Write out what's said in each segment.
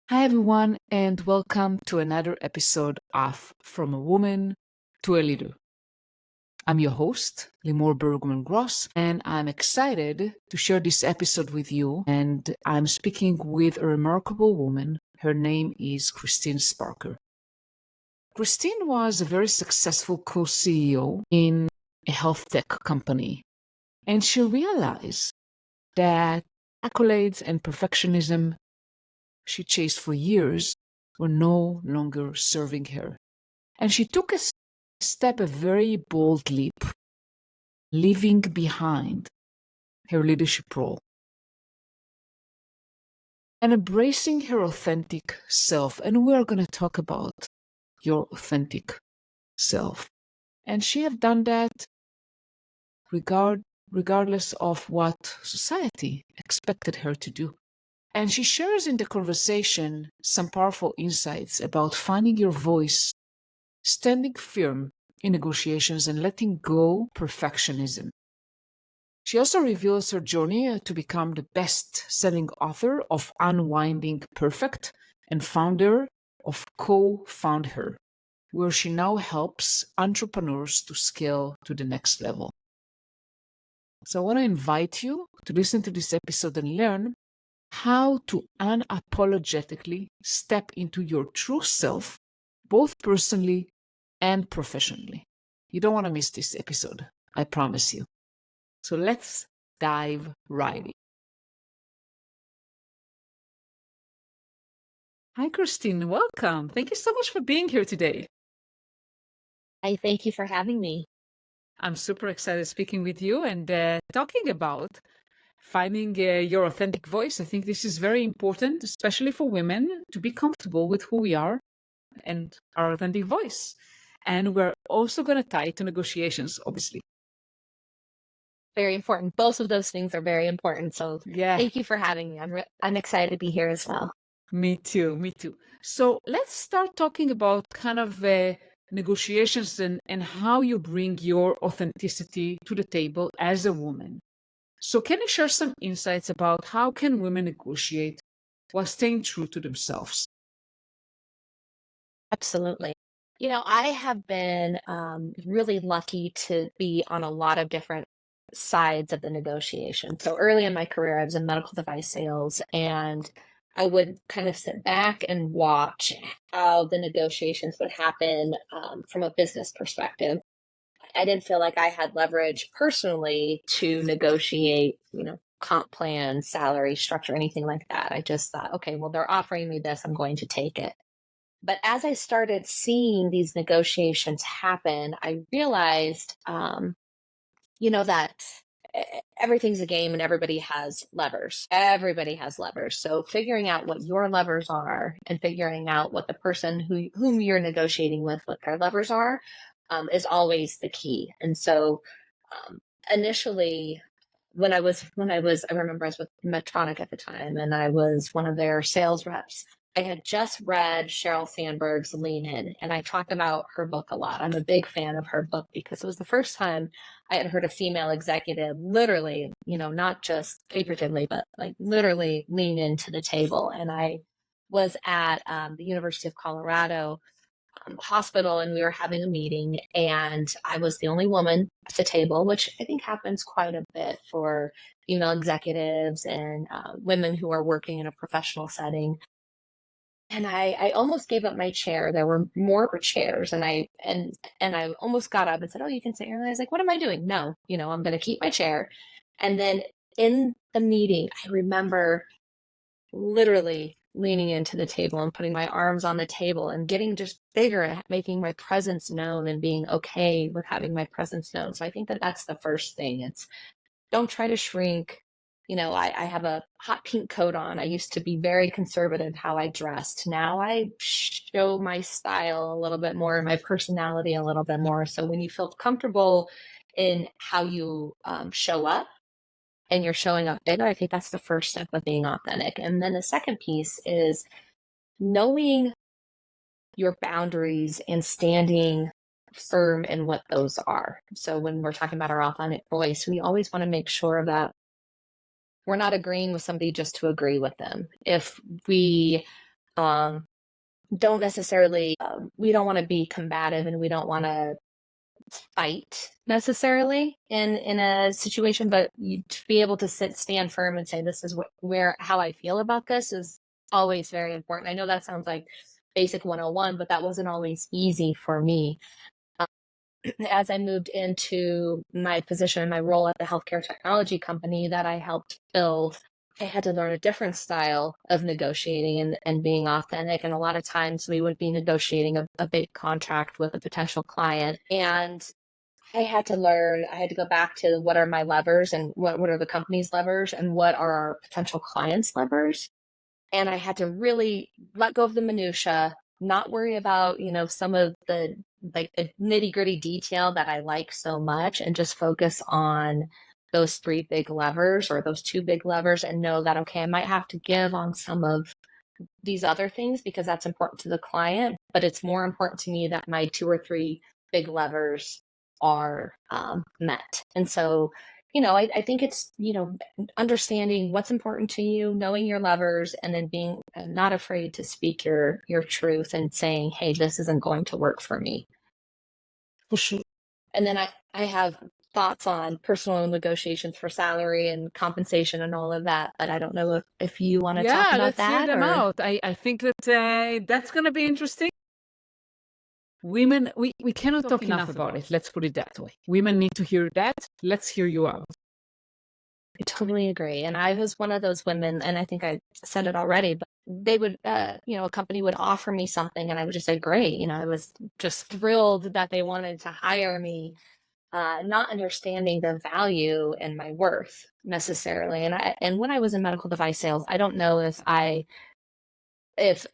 Hi, everyone, and welcome to another episode of From a Woman to a Leader. I'm your host, Limor Bergman Gross, and I'm excited to share this episode with you. And I'm speaking with a remarkable woman. Her name is Christine Spraker. Christine was a very successful co CEO in a health tech company, and she realized that accolades and perfectionism she chased for years were no longer serving her. And she took a very bold leap, leaving behind her leadership role and embracing her authentic self. And we're going to talk about your authentic self. And she have done that regardless of what society expected her to do. And she shares in the conversation some powerful insights about finding your voice, standing firm in negotiations, and letting go perfectionism. She also reveals her journey to become the best-selling author of Unwinding Perfect and founder of co-foundHer, where she now helps entrepreneurs to scale to the next level. So I want to invite you to listen to this episode and learn how to unapologetically step into your true self, both personally and professionally. You don't want to miss this episode, I promise you. So let's dive right in. Hi, Christine. Welcome. Thank you so much for being here today. I thank you for having me. I'm super excited speaking with you and talking about finding your authentic voice. I think this is very important, especially for women, to be comfortable with who we are and our authentic voice. And we're also going to tie it to negotiations, obviously. Very important. Both of those things are very important. So Yeah, thank you for having me. I'm excited to be here as well. me too. Me too. So let's start talking about kind of negotiations and how you bring your authenticity to the table as a woman. So can you share some insights about how can women negotiate while staying true to themselves? Absolutely. I have been really lucky to be on a lot of different sides of the negotiation. So early in my career, I was in medical device sales, and I would kind of sit back and watch how the negotiations would happen from a business perspective. I didn't feel like I had leverage personally to negotiate, comp plan, salary structure, anything like that. I just thought, okay, well, they're offering me this, I'm going to take it. But as I started seeing these negotiations happen, I realized, that everything's a game and everybody has levers. Everybody has levers. So figuring out what your levers are and figuring out what the person whom you're negotiating with, what their levers are, is always the key. And so um, initially, I remember I was with Medtronic at the time, and I was one of their sales reps. I had just read Sheryl Sandberg's Lean In, and I talked about her book a lot. I'm a big fan of her book because it was the first time I had heard a female executive literally, not just figuratively, but like literally lean into the table. And I was at the University of Colorado hospital, and we were having a meeting, and I was the only woman at the table, which I think happens quite a bit for female executives and women who are working in a professional setting. And I almost gave up my chair. There were more chairs, and I almost got up and said, "Oh, you can sit here." And I was like, "What am I doing?" No, I'm going to keep my chair. And then in the meeting, I remember literally leaning into the table and putting my arms on the table and getting just bigger and making my presence known and being okay with having my presence known. So I think that that's the first thing. It's don't try to shrink. I have a hot pink coat on. I used to be very conservative how I dressed. Now I show my style a little bit more, my personality a little bit more. So when you feel comfortable in how you show up, and you're showing up bigger, I think that's the first step of being authentic. And then the second piece is knowing your boundaries and standing firm in what those are. So when we're talking about our authentic voice, we always want to make sure that we're not agreeing with somebody just to agree with them. If we don't necessarily, we don't want to be combative, and we don't want to fight necessarily in a situation, but you, to be able to stand firm and say, this is how I feel about this is always very important. I know that sounds like basic 101, but that wasn't always easy for me. As I moved into my position, my role at the healthcare technology company that I helped build, I had to learn a different style of negotiating and being authentic. And a lot of times we would be negotiating a big contract with a potential client. And I had to go back to what are my levers and what are the company's levers and what are our potential clients' levers. And I had to really let go of the minutia, not worry about, some of the the nitty gritty detail that I like so much, and just focus on those three big levers or those two big levers, and know that, okay, I might have to give on some of these other things because that's important to the client, but it's more important to me that my two or three big levers are met. And so, I think it's, understanding what's important to you, knowing your levers, and then being not afraid to speak your truth and saying, hey, this isn't going to work for me. For sure. And then I have thoughts on personal negotiations for salary and compensation and all of that, but I don't know if you want to talk about let's hear that them or. out. I think that that's going to be interesting. Women, we cannot talk enough about it. Let's put it that way. Women need to hear that. Let's hear you out. I totally agree. And I was one of those women, and I think I said it already, but they would, a company would offer me something and I would just say, great. I was just thrilled that they wanted to hire me, not understanding the value and my worth necessarily. And when I was in medical device sales, I don't know if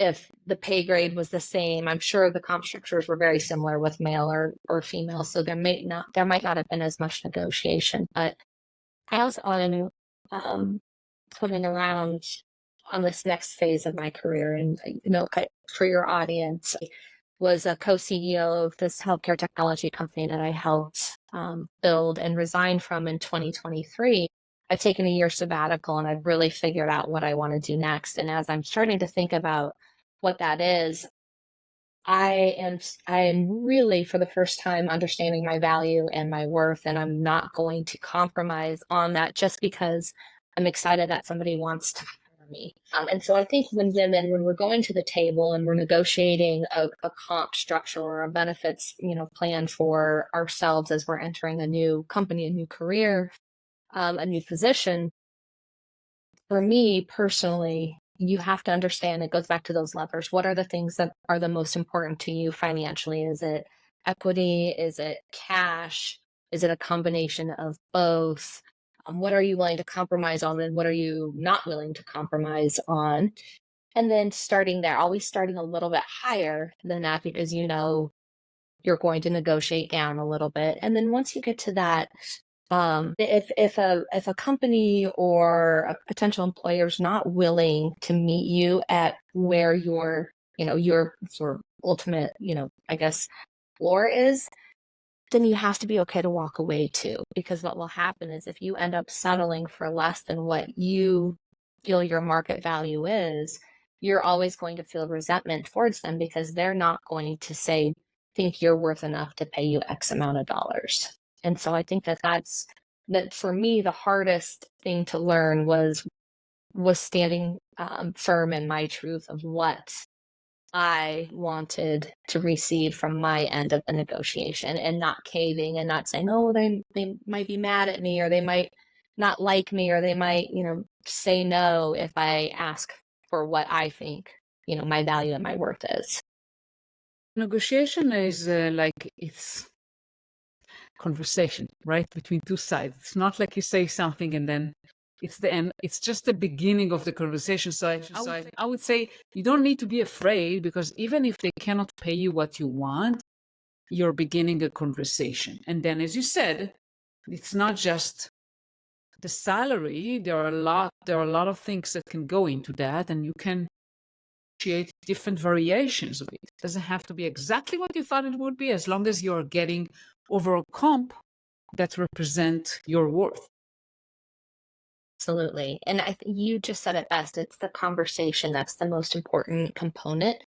the pay grade was the same. I'm sure the comp structures were very similar with male or female. So there might not have been as much negotiation, but I also want to coming around on this next phase of my career, and for your audience, I was a co-CEO of this healthcare technology company that I helped build and resigned from in 2023. I've taken a year sabbatical and I've really figured out what I want to do next. And as I'm starting to think about what that is, I am really for the first time understanding my value and my worth, and I'm not going to compromise on that just because I'm excited that somebody wants to hire me. And so I think when we're going to the table and we're negotiating a comp structure or a benefits, plan for ourselves as we're entering a new company, a new career, a new position, for me personally, you have to understand, it goes back to those levers. What are the things that are the most important to you financially? Is it equity? Is it cash? Is it a combination of both? What are you willing to compromise on, and what are you not willing to compromise on? And then starting there, always starting a little bit higher than that, because you're going to negotiate down a little bit. And then once you get to that, if a company or a potential employer is not willing to meet you at where your sort of ultimate, I guess, floor is, then you have to be okay to walk away too. Because what will happen is if you end up settling for less than what you feel your market value is, you're always going to feel resentment towards them because they're not going to think you're worth enough to pay you X amount of dollars. And so I think that for me, the hardest thing to learn was standing firm in my truth of what I wanted to receive from my end of the negotiation, and not caving and not saying, oh, they might be mad at me, or they might not like me, or they might, say no if I ask for what I think, my value and my worth is. Negotiation is it's conversation, right? Between two sides. It's not like you say something and then it's the end. It's just the beginning of the conversation. So I would say you don't need to be afraid, because even if they cannot pay you what you want, you're beginning a conversation. And then, as you said, it's not just the salary. There are a lot of things that can go into that, and you can create different variations of it. It doesn't have to be exactly what you thought it would be, as long as you're getting overall comp that represent your worth. Absolutely. And I think you just said it best. It's the conversation that's the most important component.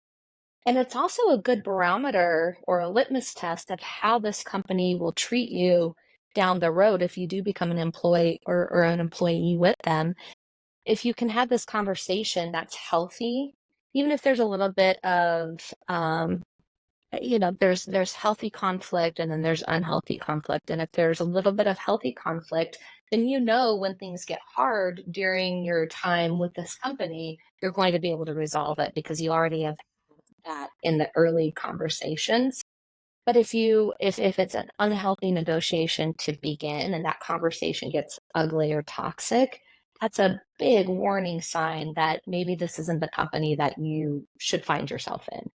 And it's also a good barometer or a litmus test of how this company will treat you down the road if you do become an employee or an employee with them. If you can have this conversation that's healthy, even if there's a little bit of there's healthy conflict and then there's unhealthy conflict. And if there's a little bit of healthy conflict, then when things get hard during your time with this company, you're going to be able to resolve it because you already have that in the early conversations. But if it's an unhealthy negotiation to begin and that conversation gets ugly or toxic, that's a big warning sign that maybe this isn't the company that you should find yourself in.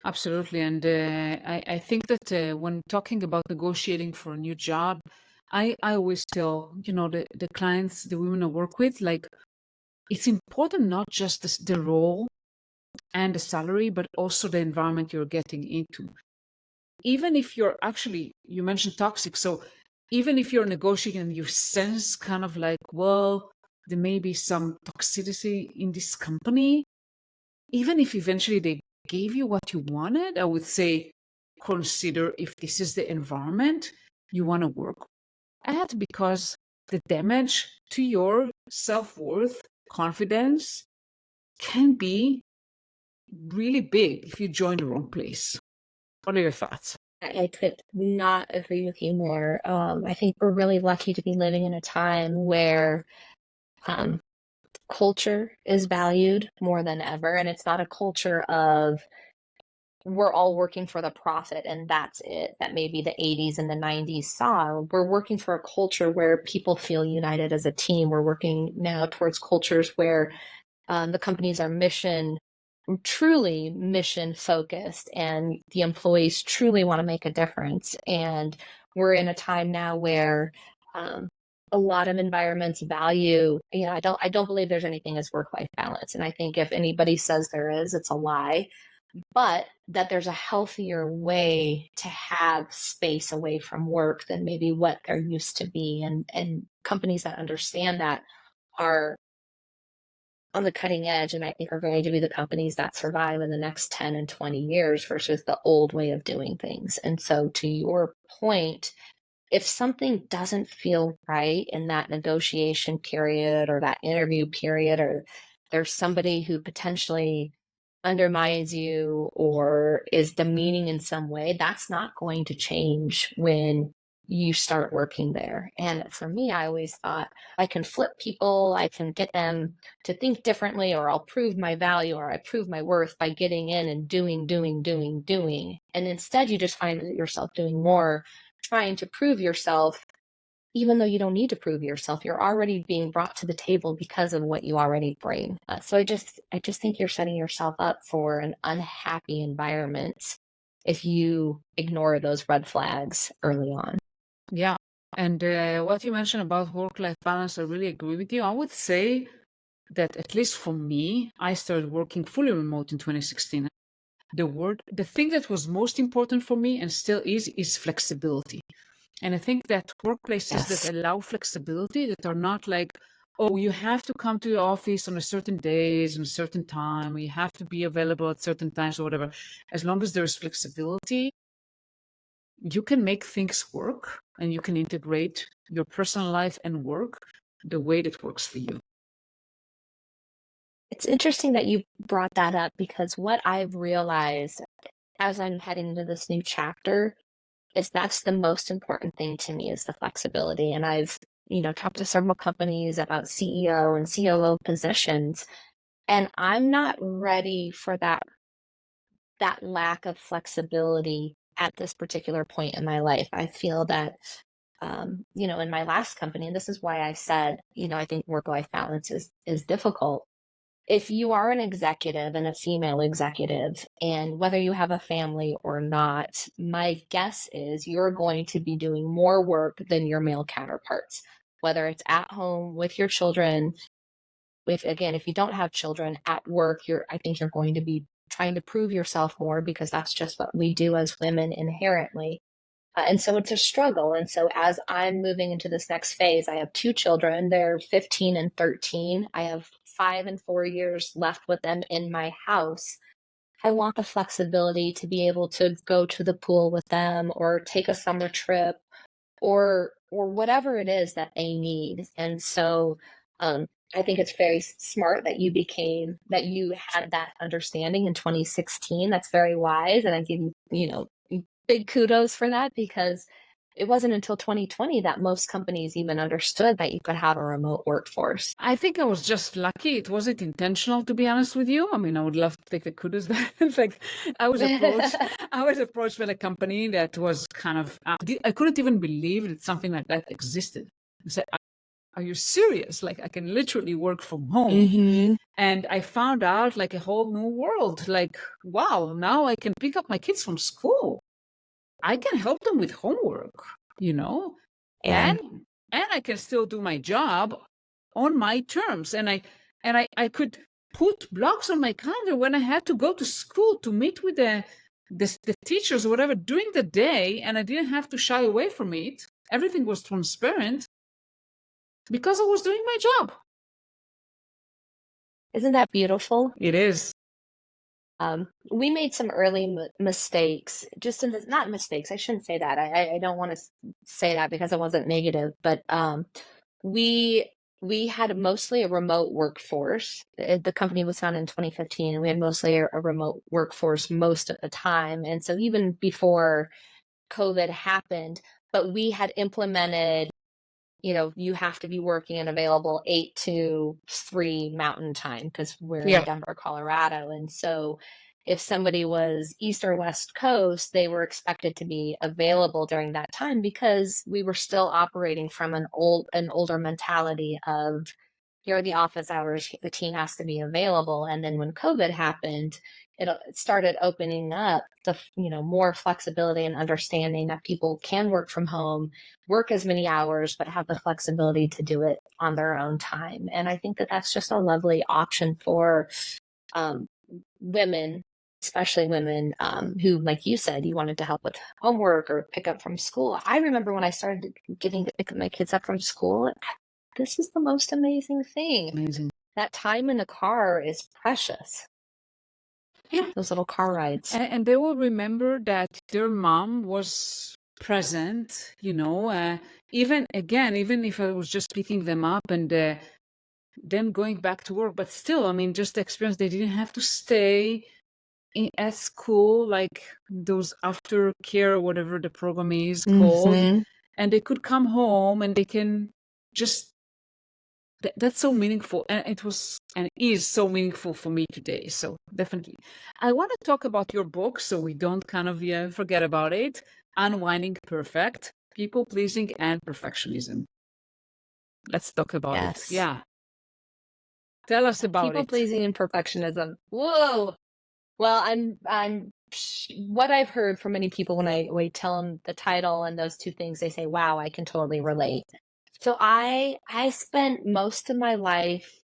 Absolutely. And I think that when talking about negotiating for a new job, I always tell, the clients, the women I work with, like, it's important not just the role and the salary, but also the environment you're getting into. Even if you're actually, you mentioned toxic. So even if you're negotiating and you sense kind of like, well, there may be some toxicity in this company, even if eventually they gave you what you wanted, I would say consider if this is the environment you want to work at, because the damage to your self-worth, confidence can be really big if you join the wrong place. What are your thoughts? I could not agree with you more. I think we're really lucky to be living in a time where um, culture is valued more than ever. And it's not a culture of we're all working for the profit and that's it, that maybe the 80s and the 90s saw. We're working for a culture where people feel united as a team. We're working now towards cultures where the companies are truly mission focused and the employees truly want to make a difference. And we're in a time now where a lot of environments value, I don't believe there's anything as work-life balance. And I think if anybody says there is, it's a lie, but that there's a healthier way to have space away from work than maybe what there used to be. And companies that understand that are on the cutting edge, and I think are going to be the companies that survive in the next 10 and 20 years versus the old way of doing things. And so, to your point, if something doesn't feel right in that negotiation period or that interview period, or there's somebody who potentially undermines you or is demeaning in some way, that's not going to change when you start working there. And for me, I always thought I can flip people, I can get them to think differently, or I'll prove my value or I prove my worth by getting in and doing, doing, doing, doing. And instead, you just find yourself doing more, trying to prove yourself even though you don't need to prove yourself. You're already being brought to the table because of what you already bring. So I just think you're setting yourself up for an unhappy environment if you ignore those red flags early on. Yeah. And what you mentioned about work-life balance, I really agree with you. I would say that at least for me, I started working fully remote in 2016. The thing that was most important for me and still is flexibility. And I think that workplaces that Yes. allow flexibility, that are not like, oh, you have to come to the office on a certain days and a certain time, or you have to be available at certain times or whatever. As long as there's flexibility, you can make things work and you can integrate your personal life and work the way that works for you. It's interesting that you brought that up because what I've realized as I'm heading into this new chapter is that's the most important thing to me is the flexibility. And I've, talked to several companies about CEO and COO positions, and I'm not ready for that lack of flexibility at this particular point in my life. I feel that in my last company, and this is why I said, I think work-life balance is difficult. If you are an executive and a female executive, and whether you have a family or not, my guess is you're going to be doing more work than your male counterparts, whether it's at home with your children. If you don't have children at work, I think you're going to be trying to prove yourself more because that's just what we do as women inherently. And so it's a struggle. And so as I'm moving into this next phase, I have two children. They're 15 and 13. I have 5 and 4 years left with them in my house. I want the flexibility to be able to go to the pool with them or take a summer trip or whatever it is that they need. And so I think it's very smart that you had that understanding in 2016. That's very wise, and I give you big kudos for that, because it wasn't until 2020 that most companies even understood that you could have a remote workforce. I think I was just lucky. It wasn't intentional, to be honest with you. I mean, I would love to take the kudos there. In fact, I was approached. I was approached by a company that was kind of. I couldn't even believe that something like that existed. I said, "Are you serious? Like, I can literally work from home." And I found out like a whole new world. Like, wow! Now I can pick up my kids from school. I can help them with homework. Yeah. And I can still do my job on my terms. And I could put blocks on my calendar when I had to go to school to meet with the teachers or whatever during the day, and I didn't have to shy away from it. Everything was transparent because I was doing my job. Isn't that beautiful? It is. We made some early mistakes, just in the, not mistakes. I shouldn't say that. I don't want to say that because it wasn't negative, but we we had mostly a remote workforce. The company was founded in 2015, and we had mostly a remote workforce most of the time. And so even before COVID happened, but we had implemented, you have to be working and available 8 to 3 Mountain Time because we're Yeah. in Denver, Colorado. And so if somebody was East or West Coast, they were expected to be available during that time because we were still operating from an older mentality of, here are the office hours, the team has to be available. And then when COVID happened, it started opening up the more flexibility and understanding that people can work from home, work as many hours, but have the flexibility to do it on their own time. And I think that that's just a lovely option for women, especially women who, like you said, you wanted to help with homework or pick up from school. I remember when I started getting to pick my kids up from school, this is the most amazing thing. Amazing. That time in the car is precious. Yeah. Those little car rides. And they will remember that their mom was present, even if I was just picking them up and then going back to work. But still, I mean, just the experience, they didn't have to stay at school, like those aftercare, whatever the program is called. And they could come home and they can just that's so meaningful, and it was and is so meaningful for me today. So definitely I want to talk about your book so we don't kind of forget about it. Unwinding Perfect: People Pleasing and Perfectionism. Let's talk about it. Yeah, tell us about People it. pleasing and perfectionism. Whoa. Well, I'm what I've heard from many people when we tell them the title and those two things, they say, wow, I can totally relate. So I spent most of my life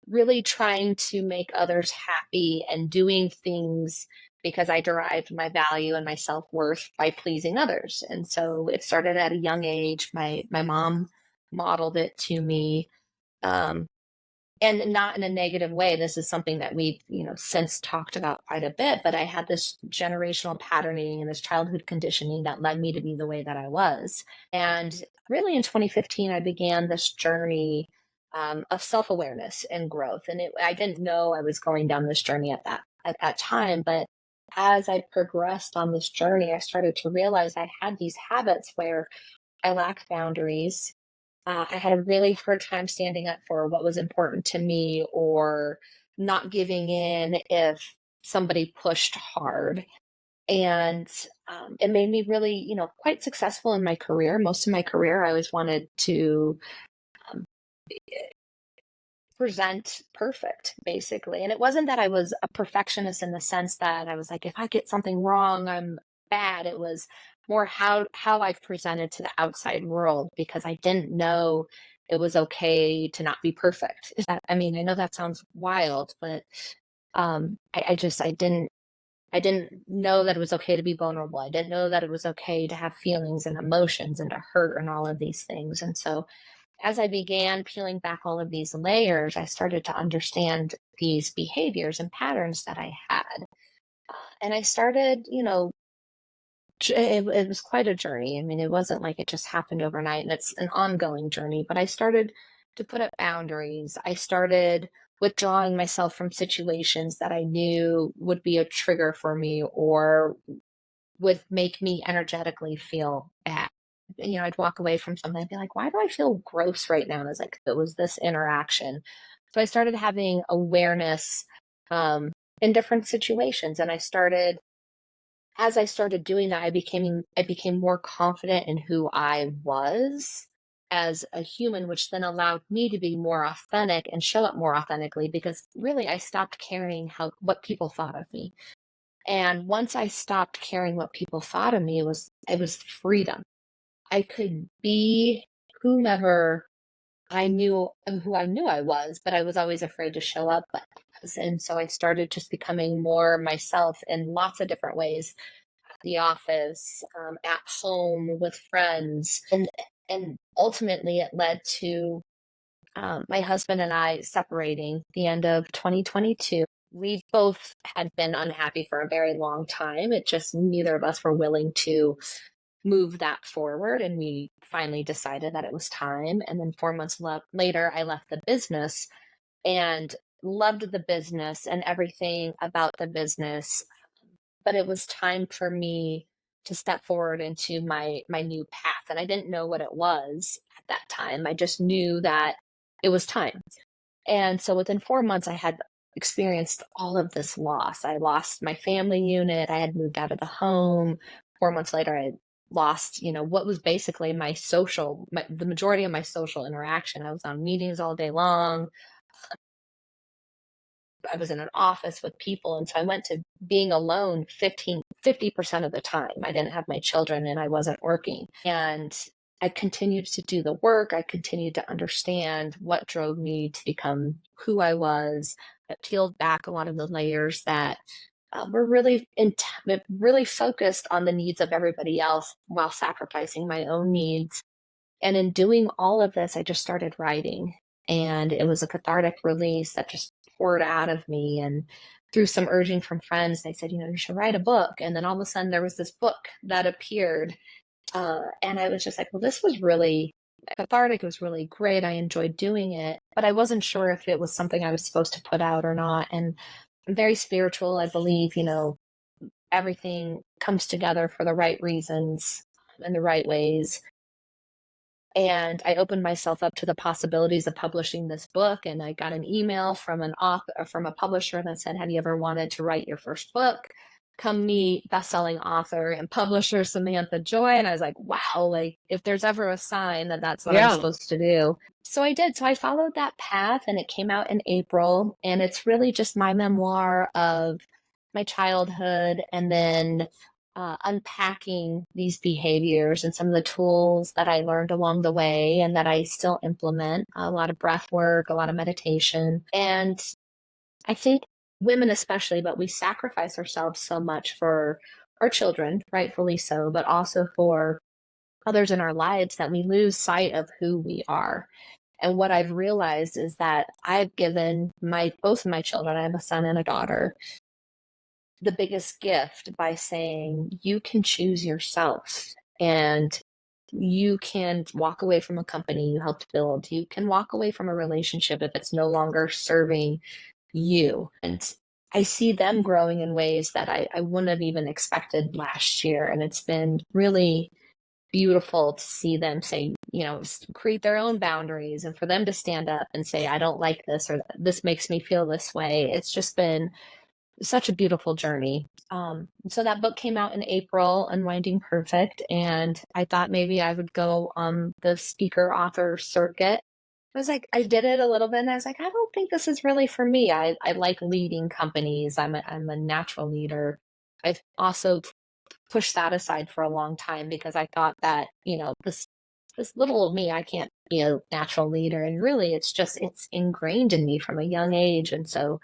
really trying to make others happy and doing things because I derived my value and my self-worth by pleasing others. And so it started at a young age. My mom modeled it to me. And not in a negative way. This is something that we've, since talked about quite a bit, but I had this generational patterning and this childhood conditioning that led me to be the way that I was. And really in 2015, I began this journey of self-awareness and growth. And I didn't know I was going down this journey at that time, but as I progressed on this journey, I started to realize I had these habits where I lacked boundaries. I had a really hard time standing up for what was important to me or not giving in if somebody pushed hard. And it made me really, quite successful in my career. Most of my career, I always wanted to um, present perfect, basically. And it wasn't that I was a perfectionist in the sense that I was like, if I get something wrong, I'm bad. It was more how I presented to the outside world because I didn't know it was okay to not be perfect. I mean, I know that sounds wild, but I didn't I didn't know that it was okay to be vulnerable. I didn't know that it was okay to have feelings and emotions and to hurt and all of these things. And so as I began peeling back all of these layers, I started to understand these behaviors and patterns that I had. And I started, it was quite a journey. I mean, it wasn't like it just happened overnight, and it's an ongoing journey, but I started to put up boundaries. I started withdrawing myself from situations that I knew would be a trigger for me or would make me energetically feel bad. I'd walk away from something and be like, why do I feel gross right now? And it's like, it was this interaction. So I started having awareness in different situations. And as I started doing that, I became more confident in who I was as a human, which then allowed me to be more authentic and show up more authentically because really I stopped caring what people thought of me. And once I stopped caring what people thought of me, it was freedom. I could be whomever I knew who I knew I was, but I was always afraid to show up. And so I started just becoming more myself in lots of different ways, at the office, at home, with friends. And ultimately it led to my husband and I separating the end of 2022. We both had been unhappy for a very long time. It just neither of us were willing to move that forward. And we finally decided that it was time. And then 4 months later, I left the business and loved the business and everything about the business. But it was time for me to step forward into my new path. And I didn't know what it was at that time. I just knew that it was time. And so within 4 months, I had experienced all of this loss. I lost my family unit. I had moved out of the home. 4 months later, I lost, what was basically the majority of my social interaction. I was on meetings all day long. I was in an office with people. And so I went to being alone 50% of the time. I didn't have my children and I wasn't working. And I continued to do the work. I continued to understand what drove me to become who I was. I peeled back a lot of the layers that were really focused on the needs of everybody else while sacrificing my own needs. And in doing all of this, I just started writing. And it was a cathartic release that just poured out of me. And through some urging from friends, they said, you should write a book. And then all of a sudden, there was this book that appeared. And I was just like, well, this was really cathartic. It was really great. I enjoyed doing it. But I wasn't sure if it was something I was supposed to put out or not. And I'm very spiritual. I believe, everything comes together for the right reasons in the right ways. And I opened myself up to the possibilities of publishing this book. And I got an email from from a publisher that said, have you ever wanted to write your first book? Come meet best-selling author and publisher Samantha Joy. And I was like, wow, like if there's ever a sign that that's what I'm Yeah. supposed to do. So I did. So I followed that path and it came out in April. And it's really just my memoir of my childhood and then unpacking these behaviors and some of the tools that I learned along the way and that I still implement, a lot of breath work, a lot of meditation. And I think women, especially, but we sacrifice ourselves so much for our children, rightfully so, but also for others in our lives that we lose sight of who we are. And what I've realized is that I've given both of my children, I have a son and a daughter, the biggest gift by saying you can choose yourself and you can walk away from a company you helped build. You can walk away from a relationship if it's no longer serving you. And I see them growing in ways that I wouldn't have even expected last year. And it's been really beautiful to see them say, create their own boundaries and for them to stand up and say, I don't like this or this makes me feel this way. It's just been such a beautiful journey. So that book came out in April, Unwinding Perfect, and I thought maybe I would go on the speaker author circuit. I was like, I did it a little bit, and I was like, I don't think this is really for me. I like leading companies. I'm a natural leader. I've also pushed that aside for a long time because I thought that this little old me, I can't be a natural leader, and really, it's ingrained in me from a young age, and so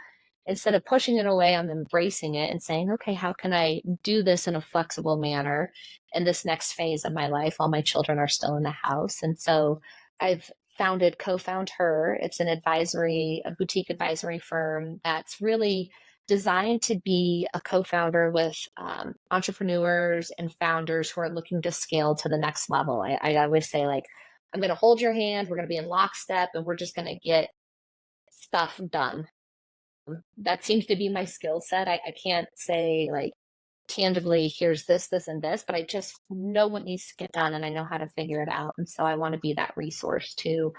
instead of pushing it away, I'm embracing it and saying, okay, how can I do this in a flexible manner in this next phase of my life while my children are still in the house? And so I've co-found Her. It's a boutique advisory firm that's really designed to be a co-founder with entrepreneurs and founders who are looking to scale to the next level. I always say, like, I'm going to hold your hand, we're going to be in lockstep, and we're just going to get stuff done. That seems to be my skill set. I can't say, like, tangibly, here's this, and this, but I just know what needs to get done and I know how to figure it out. And so I want to be that resource to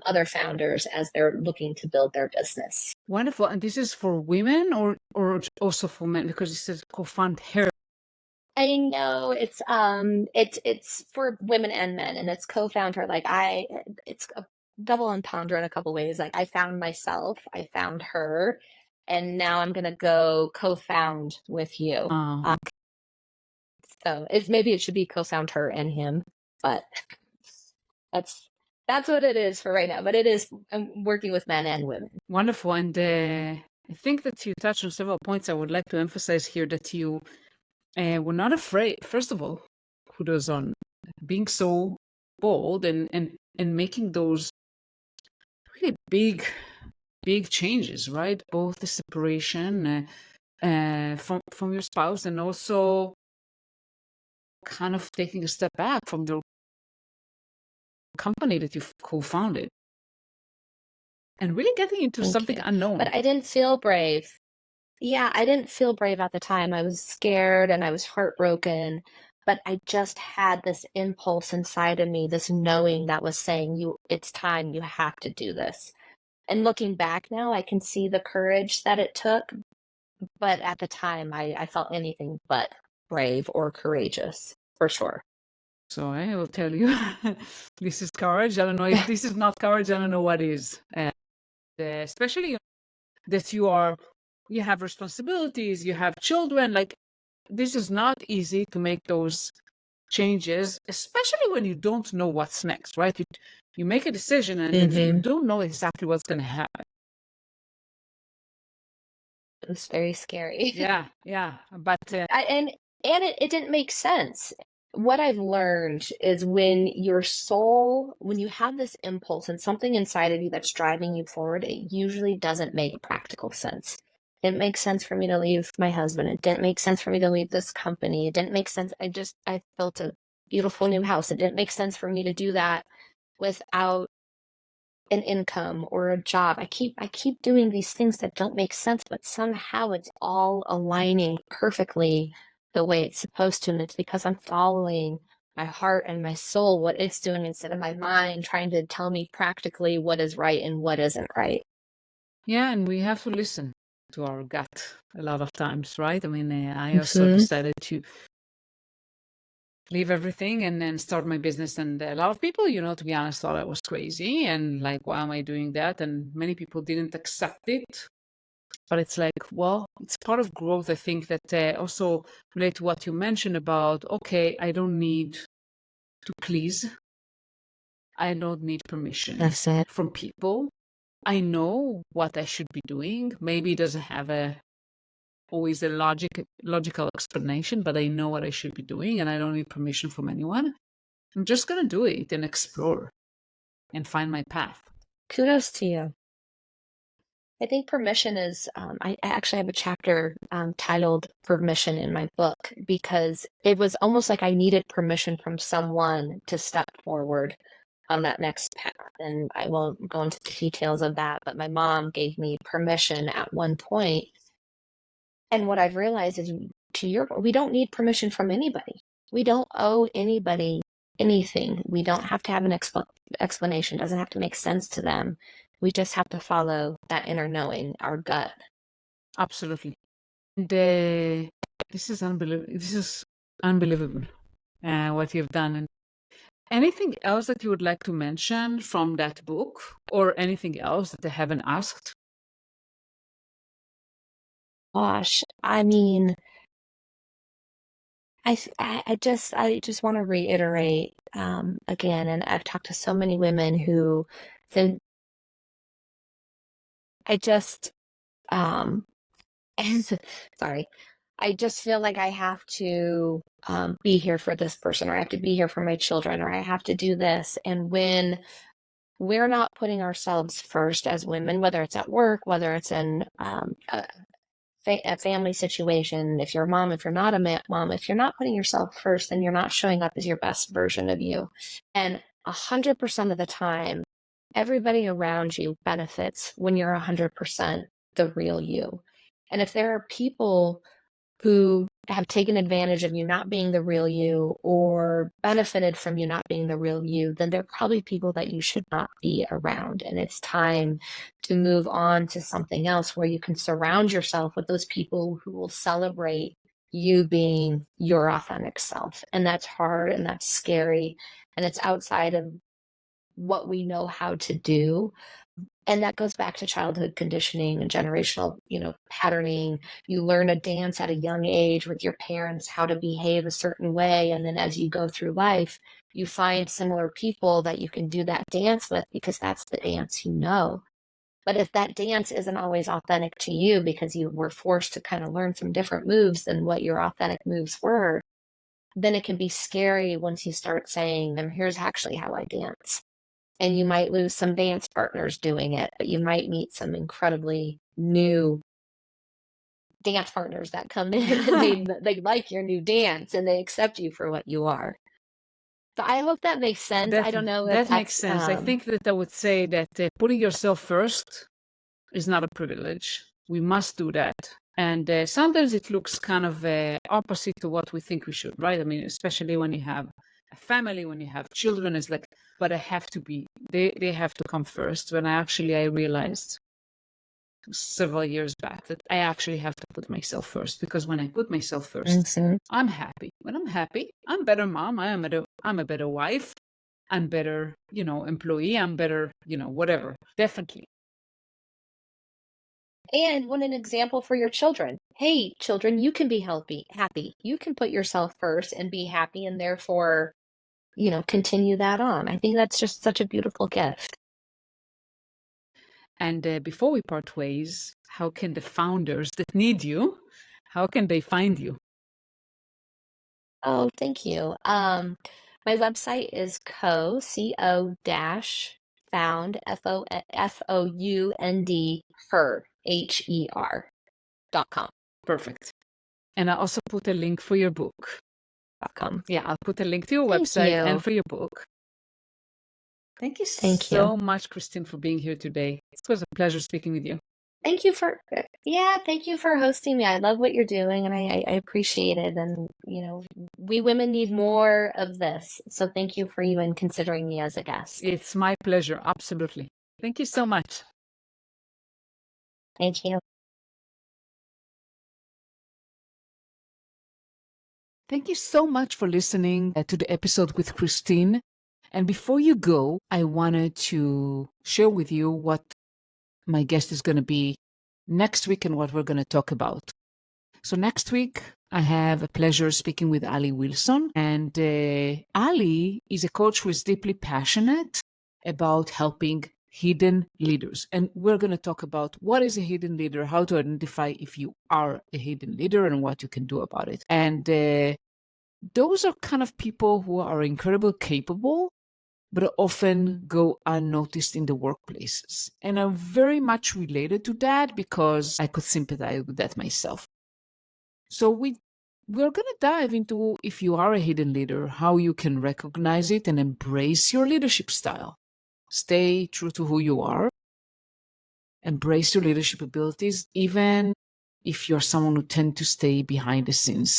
other founders as they're looking to build their business. Wonderful. And this is for women or also for men, because it says co-foundHer. I know it's for women and men, and it's co-foundHer. It's a double entendre in a couple ways. Like, I found myself, I found her, and now I'm gonna go co-found with you. So maybe it should be co-foundHer and him, but that's what it is for right now. But I'm working with men and women. Wonderful. And I think that you touched on several points I would like to emphasize here, that you were not afraid. First of all, kudos on being so bold and making those really big changes, right? Both the separation from your spouse, and also kind of taking a step back from your company that you've co-founded and really getting into something unknown. But I didn't feel brave. Yeah, I didn't feel brave at the time. I was scared and I was heartbroken, but I just had this impulse inside of me, this knowing that was saying, it's time, you have to do this. And looking back now, I can see the courage that it took, but at the time I felt anything but brave or courageous, for sure. So I will tell you, this is courage. I don't know if this is not courage. I don't know what is. Especially that you have responsibilities, you have children. Like, this is not easy to make those changes, especially when you don't know what's next, right? You make a decision and you don't know exactly what's going to happen. It was very scary. Yeah. But and it didn't make sense. What I've learned is when you have this impulse and something inside of you that's driving you forward, it usually doesn't make practical sense. It didn't make sense for me to leave my husband. It didn't make sense for me to leave this company. It didn't make sense. I built a beautiful new house. It didn't make sense for me to do that without an income or a job. I keep doing these things that don't make sense, but somehow it's all aligning perfectly the way it's supposed to. And it's because I'm following my heart and my soul, what it's doing, instead of my mind trying to tell me practically what is right and what isn't right. Yeah, and we have to listen to our gut a lot of times, right? I mean, I also decided to leave everything and then start my business. And a lot of people, to be honest, thought I was crazy and like, why am I doing that? And many people didn't accept it. But it's like, well, it's part of growth. I think that also relate to what you mentioned about, okay, I don't need to please. I don't need permission from people. I know what I should be doing. Maybe it doesn't have always a logical explanation, but I know what I should be doing and I don't need permission from anyone. I'm just going to do it and explore and find my path. Kudos to you. I think permission is, I actually have a chapter titled Permission in my book, because it was almost like I needed permission from someone to step forward on that next path. And I won't go into the details of that, but my mom gave me permission at one point. And what I've realized is, we don't need permission from anybody. We don't owe anybody anything. We don't have to have an explanation. It doesn't have to make sense to them. We just have to follow that inner knowing, our gut. Absolutely. And this is unbelievable. What you've done. And anything else that you would like to mention from that book, or anything else that I haven't asked? Gosh, I mean, I just want to reiterate again, and I've talked to so many women who said, I just And sorry, I just feel like I have to be here for this person, or I have to be here for my children, or I have to do this. And when we're not putting ourselves first as women, whether it's at work, whether it's in a family situation, if you're a mom, if you're not a mom, if you're not putting yourself first, then you're not showing up as your best version of you. And 100% of the time, everybody around you benefits when you're 100% the real you. And if there are people who have taken advantage of you not being the real you, or benefited from you not being the real you, then they're probably people that you should not be around. And it's time to move on to something else where you can surround yourself with those people who will celebrate you being your authentic self. And that's hard and that's scary. And it's outside of what we know how to do. And that goes back to childhood conditioning and generational, patterning. You learn a dance at a young age with your parents, how to behave a certain way. And then as you go through life, you find similar people that you can do that dance with because that's the dance you know. But if that dance isn't always authentic to you because you were forced to kind of learn some different moves than what your authentic moves were, then it can be scary once you start saying, "And here's actually how I dance." And you might lose some dance partners doing it, but you might meet some incredibly new dance partners that come in and they like your new dance and they accept you for what you are. So I hope that makes sense. I don't know if That makes that's sense. I think that I would say that putting yourself first is not a privilege. We must do that. And sometimes it looks kind of opposite to what we think we should, right? I mean, especially when you have a family, when you have children, it's like, but I have to be, they have to come first. When I realized several years back that I actually have to put myself first, because when I put myself first, I'm happy. When I'm happy, I'm a better mom. I'm a better wife. I'm better, employee. I'm better, whatever. Definitely. And what an example for your children. Hey, children, you can be happy. You can put yourself first and be happy, and therefore, continue that on. I think that's just such a beautiful gift. And before we part ways, how can the founders that need you, how can they find you? Oh, thank you. My website is co-found, FOUND, her.com. Perfect. And I also put a link for your book. .com. Yeah, I'll put a link to your Thank website you. and for your book. Thank you Thank so you. much, Christine, for being here today. It was a pleasure speaking with you. Thank you for hosting me. I love what you're doing, and I appreciate it. And, we women need more of this. So thank you for even considering me as a guest. It's my pleasure. Absolutely. Thank you so much. Thank you. Thank you so much for listening to the episode with Christine. And before you go, I wanted to share with you what my guest is going to be next week and what we're going to talk about. So next week, I have a pleasure speaking with Ali Wilson. And Ali is a coach who is deeply passionate about helping hidden leaders. And we're going to talk about what is a hidden leader, how to identify if you are a hidden leader, and what you can do about it. And those are kind of people who are incredibly capable, but often go unnoticed in the workplaces. And I'm very much related to that because I could sympathize with that myself. So we're going to dive into, if you are a hidden leader, how you can recognize it and embrace your leadership style. Stay true to who you are. Embrace your leadership abilities, even if you're someone who tends to stay behind the scenes.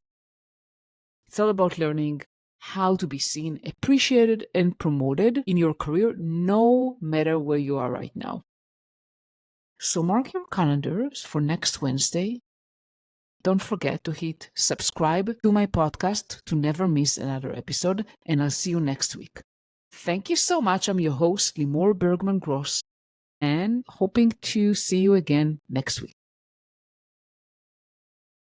It's all about learning how to be seen, appreciated, and promoted in your career, no matter where you are right now. So mark your calendars for next Wednesday. Don't forget to hit subscribe to my podcast to never miss another episode, and I'll see you next week. Thank you so much. I'm your host, Limor Bergman Gross, and hoping to see you again next week.